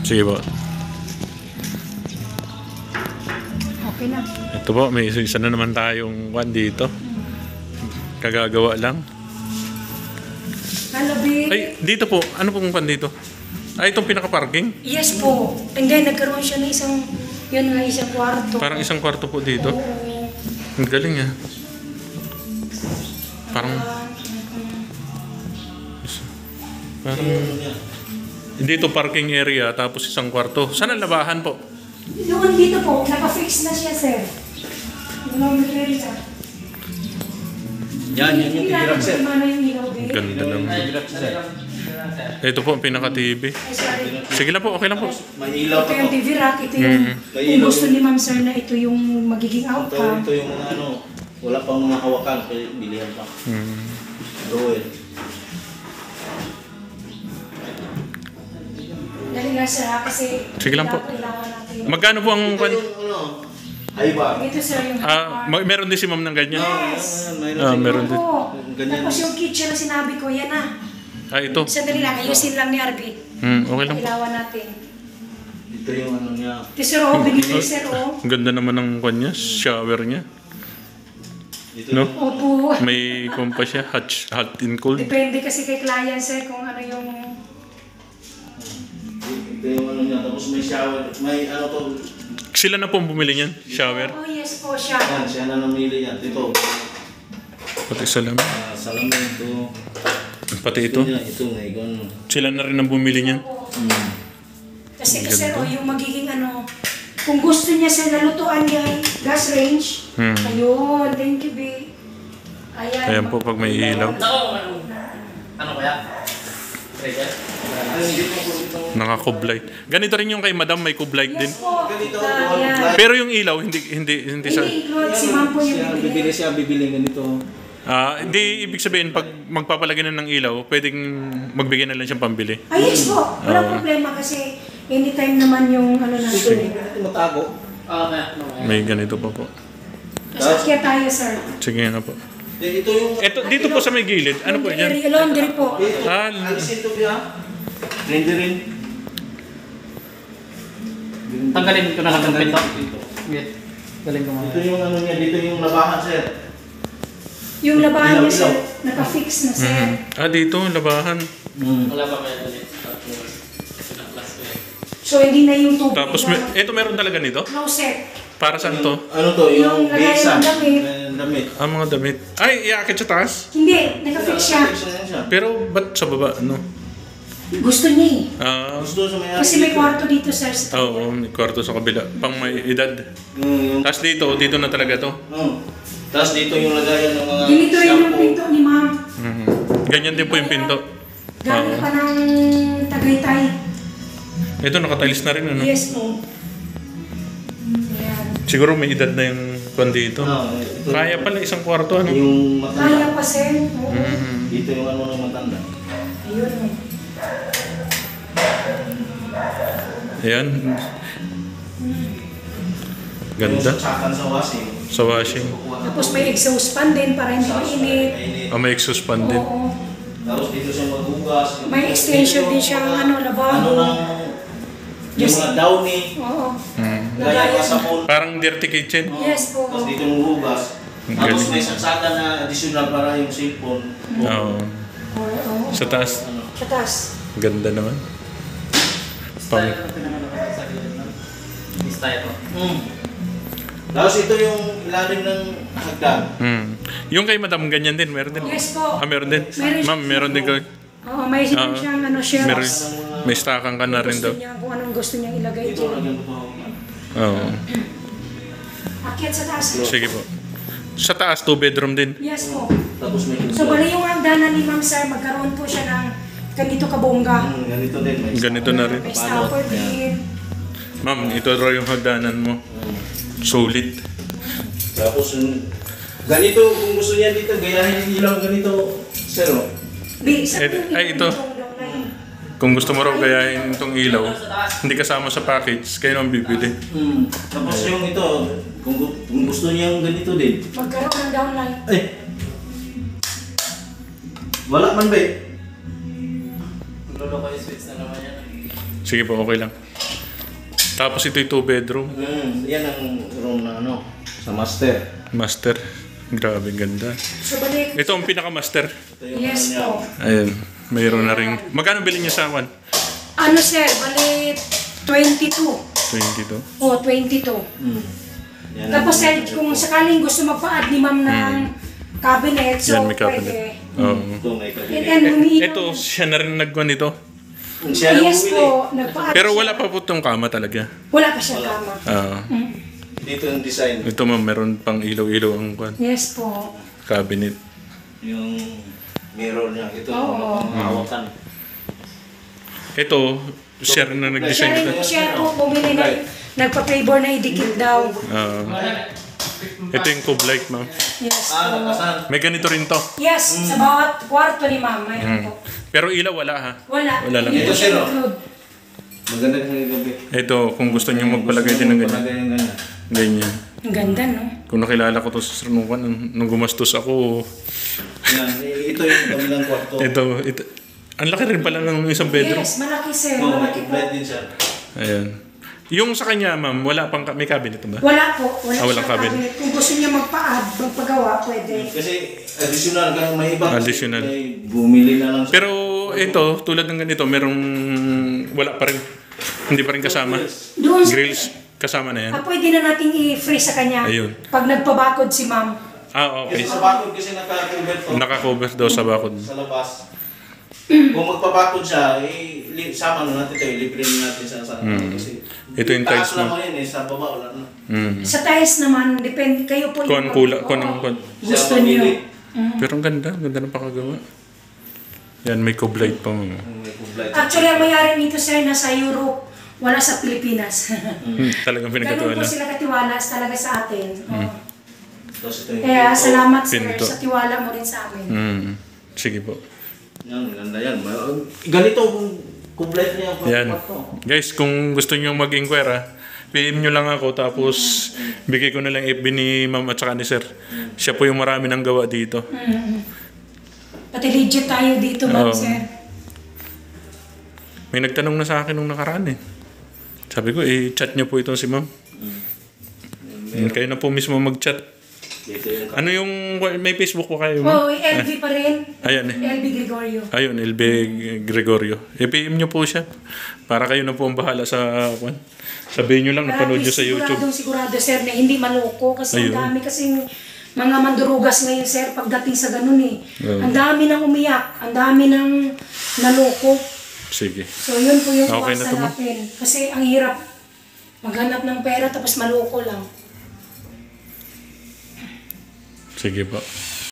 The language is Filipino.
Sige po. Okay na. Ito po, may isa na naman tayong one dito. Kagagawa lang. Halabi. Ay, dito po. Ano pong pan dito? Ay, itong pinaka-parking? Yes po. And then, nagkaroon siya ng isang, yun nga, isang kwarto. Parang isang kwarto po dito. Oo. Ang galing ah. Parang dito parking area tapos isang kwarto. Saan ang labahan po? Doon dito po, naka-fix na siya, sir. Yung area. Yan yung tigirap, sir. Ang ganda naman. Ito po ang pinaka-TV. Sige lang po, okay lang po. May ilaw Ito pa yung to. TV rack, ito yung, kung gusto ni ma'am sir na ito yung magiging outcome. Ito yung mga ano, wala pang mga hawakan, kaya bilihan pa. Doon. Dali nga sir ha, kasi Sige lang po. kailangan natin. Magkano po ang... Ito yung ano, ayba. Ito sir yung Meron din si ma'am ng ganyan? Meron meron din. po. Ganyan. Tapos yung kitchen na sinabi ko, yan na. Ah, ito. Sandali lang, ayusin lang ni Arby. Okay lang po. Kailangan natin. Ito yung ano niya. Ito sir, oh, binigay sir, oh. Ang ganda naman ng kanya, shower niya. Ito No? Opo. May kumpa siya, hot and cold. Depende kasi kay client sir kung ano yung... Ito yung ano niya. Tapos may shower. May ano to. Sila na po bumili niyan, shower. Oh yes po siya. Yan, siya na namili yan. Ito. Pati salamin. Salamin ito. Pati ito. Ito may gano'n. Sila na rin ang bumili niyan. Kasi sir, oh, yung magiging ano... Kung gusto niya sir nalutuan niya gas range. Ayun, thank you babe. Ayan po pag may ilaw. Ano kaya? Naka-cube light. Ganito rin yung kay madam, may cube light din. Yes po. Ganito, Ayan. Pero yung ilaw, hindi sa... Hindi include si ma'am po yung bibili. bibili ganito. Hindi ibig sabihin, pag magpapalagay na ng ilaw, pwedeng magbigay na lang siyang pambili. Ay yes po. Walang problema kasi anytime naman yung ano natin. Ito matago. May ganito pa po. Sasakya tayo sir. Sige nga po. Ito yung... Dito po sa may gilid, ano po yan? Laundry po. Alisin to niya. Blender rin. Tanggalin ko na lang ng pinto. Galing ko Ito yung ano niya, dito yung labahan, sir. Yung labahan niya sir, naka-fix na sir. Dito, labahan. Wala pa kaya ulit. So hindi na yung tubig. Tapos, ito meron talaga nito? Closet. Para saan to? Ano to? Yung Yung lagayan besa. ng damit. Damit. Mga damit. Ay, iakit sa taas? Hindi, naka-fix siya. siya. Pero ba't sa baba, no? Gusto niya eh. Gusto sa may... Kasi may kwarto dito sir. Sa Oo, may kwarto sa kabila. Pang may edad. Yung... Tapos dito na talaga to. Tapos dito yung lagayan ng mga... Ganito rin yung pinto ni ma'am. Ganyan din po yung pinto. Galing pa ng Tagaytay. Ito, nakatiles na rin, ano? Yes po. Ayan. Siguro may edad na yung kwan dito. ito, Kaya pala isang kwarto, ano? yung matanda. Kaya pa sir. Oo. Dito yung ano ng matanda. Ayun eh. Ayan. Ganda. Yung saksakan sa washing. Sa washing. Tapos may exhaust fan din para hindi mainit. May exhaust fan din. Oo. Tapos dito siya maghugas. May extension din siyang ano, Ano lababo. ng... Yung mga downy. Oo. Lagayan pa sa phone. Parang dirty kitchen. Yes po. Tapos dito yung hugas. Tapos may saksakan na additional para yung cellphone. Oo. Oo. Sa taas. Sa taas. Ganda naman. Pang... Style ko. Tapos ito yung ilalim ng hagdan. Yung kay madam, ganyan din. Meron din. Yes po. Meron din. Meron siya. Ma'am, meron din ko. Oo, may siyang ano, Meron. shelves. May stackan ka na rin daw. Gusto niya kung anong gusto niyang ilagay Ito dyan. lagyan ko. Oo. Akyat sa taas. Sige po. Sa taas, 2 bedroom din. Yes po. Tapos may So, bali yung hagdanan ni Ma'am Sir, magkaroon po siya ng ganito kabongga. ganito din. May Ganito na rin. May stopper din. Ma'am, ito raw yung hagdanan mo. Solid. Tapos ganito, kung gusto niya dito, gayahin yung ilaw ganito. Zero. Ay, ito. Kung gusto mo raw gayahin itong ilaw, hindi kasama sa package, kayo naman bibili. Tapos yung ito, kung gusto niya yung ganito din. Magkaroon ng downlight. Ay! Wala man ba eh? Lolo ko yung switch na naman yan. Sige po, okay lang. Tapos ito yung 2-bedroom. Yan ang room na ano, sa master. Master. Grabe, ganda. So, balik. Ito ang pinaka-master. Ito yung Yes ano niya. po. Ayun. Mayroon na rin. Magkano bilhin niya sa akin? Ano sir, balik 22. 22. O, 22. Yan Tapos ang- sir, kung sakaling gusto magpa-add ni ma'am ng cabinet, so Yan, may cabinet. pwede. Oo. Ito may And kabinet. then, humihingi Ito, siya na rin nagwan ito. Kung siya na yes bumili, po, nagpa-add Pero siya. wala pa po itong kama talaga. Wala pa siyang kama. dito yung design. Ito ma'am, meron pang ilaw-ilaw ang kwan. Yes po. Cabinet. Yung mirror niya. Ito Oo. yung hawakan. Ito, siya rin na nag-design ito. Siya po bumili na, nagpa-favor na idikit daw. Ito yung cube light ma'am. Yes po. Nakasan. May ganito rin to. Yes, sa bawat kwarto ni ma'am, mayroon po. Pero ilaw wala ha. Wala. Wala lang. Hindi Ito, siya sir, oh. include. Maganda kasi yung gabi. Ito, kung gusto niyo magpalagay din ng ganyan. Palagay ng ganyan. Ganyan. Ang ganda, no? Kung nakilala ko to sa Sarnukan, nung gumastos ako, Yan, ito yung kabilang kwarto. ito, ang laki rin pala ng isang bedroom. Yes, malaki sir. Oo, may Malaki po. bed din siya. Ayan. Yung sa kanya, ma'am, wala pang, may cabinet ba? Wala po. Wala walang siyang cabinet. cabinet. Kung gusto niya magpa-add, magpagawa, pwede. Kasi additional ka may iba. kasi Additional. may bumili na lang siya. Pero ito, tulad ng ganito, merong wala pa rin, hindi pa rin kasama. Doon, Grills, kasama na yan. pwede na nating i-free sa kanya. Ayun. Pag nagpabakod si ma'am. Okay. Kasi sa bakod kasi naka-cover to. Naka-cover daw sa bakod. Sa labas. Kung magpabakod siya, sama na natin ito, libre natin sa kasi Ito yung tiles taas lang mo. mo yan sa baba wala na. Sa tiles naman, depende kayo po. Kuan pula, kuan ang kuan. Gusto Siya niyo. mamili. Pero ang ganda, ganda ng pakagawa. Yan, may cube light pa. May kublay. Actually, ang mayari nito sir, nasa Europe, wala sa Pilipinas. Talagang Ganun pinagkatiwala. po sila katiwala talaga sa atin. Oo. Tapos ito yung Kaya pinto. salamat sir Pinto. sa tiwala mo rin sa amin. Sige po. Yan, ganda yan. Ganito kung kublay niya ang Yan. kwarto. Guys, kung gusto nyo mag-inquire, PM nyo lang ako tapos bigay ko na lang FB ni ma'am at saka ni sir. Siya po yung marami ng gawa dito. Pati legit tayo dito, ma'am Oo. sir. May nagtanong na sa akin nung nakaraan eh. Sabi ko, chat nyo po itong si ma'am. Kayo na po mismo mag-chat. Dito yung Ano yung, may Facebook po kayo ma'am? Oh, LV pa rin. Ayan eh. LV Gregorio. Ayun, LB Gregorio. I-PM nyo po siya. Para kayo na po ang bahala sa kwan. Sabihin nyo lang, napanood nyo sa YouTube. Sigurado sir na hindi maloko kasi Ayun. ang dami kasing mga mandurugas ngayon sir pagdating sa ganun eh. Oo. Ang dami nang umiyak, ang dami nang naloko. Sige. So yun po yung Okay na iwasan to, ma'am. natin. Kasi ang hirap maghanap ng pera tapos maloko lang. Sige po.